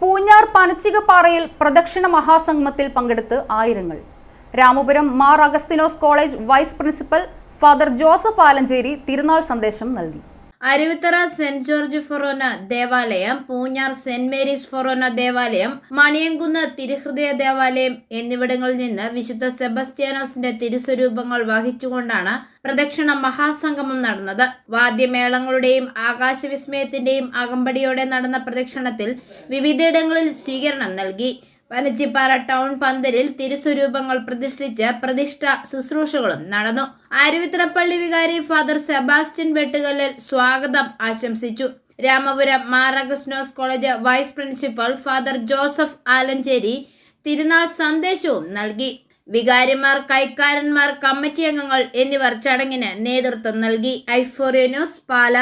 പൂഞ്ഞാർ പനച്ചികപ്പാറയിൽ പ്രദക്ഷിണ മഹാസംഗമത്തിൽ പങ്കെടുത്ത് ആയിരങ്ങൾ. Ramapuram Mar Augustinose college vice principal father Joseph Alencherry തിരുനാൾ സന്ദേശം നൽകി. അരുവിത്തറ സെന്റ് ജോർജ് ഫൊറോന ദേവാലയം, പൂഞ്ഞാർ സെന്റ് മേരീസ് ഫൊറോന ദേവാലയം, മണിയംകുന്ന് തിരുഹൃദയ ദേവാലയം എന്നിവിടങ്ങളിൽ നിന്ന് വിശുദ്ധ സെബസ്ത്യാനോസിന്റെ തിരുസ്വരൂപങ്ങൾ വഹിച്ചുകൊണ്ടാണ് പ്രദക്ഷിണ മഹാസംഗമം നടന്നത്. വാദ്യമേളങ്ങളുടെയും ആകാശവിസ്മയത്തിന്റെയും അകമ്പടിയോടെ നടന്ന പ്രദക്ഷിണത്തിൽ വിവിധയിടങ്ങളിൽ സ്വീകരണം നൽകി. പനച്ചിപ്പാറ ടൗൺ പന്തലിൽ തിരുസ്വരൂപങ്ങൾ പ്രതിഷ്ഠിച്ച് പ്രതിഷ്ഠ ശുശ്രൂഷകളും നടന്നു. അരുവിത്തറപ്പള്ളി വികാരി ഫാദർ സെബാസ്റ്റ്യൻ വെട്ടുകല്ലിൽ സ്വാഗതം ആശംസിച്ചു. Ramapuram Mar Augustinose college vice principal father Joseph Alencherry തിരുനാൾ സന്ദേശവും നൽകി. വികാരിമാർ, കൈക്കാരന്മാർ, കമ്മിറ്റി അംഗങ്ങൾ എന്നിവർ ചടങ്ങിന് നേതൃത്വം നൽകി. ഐഫോറിയ ന്യൂസ്, പാല.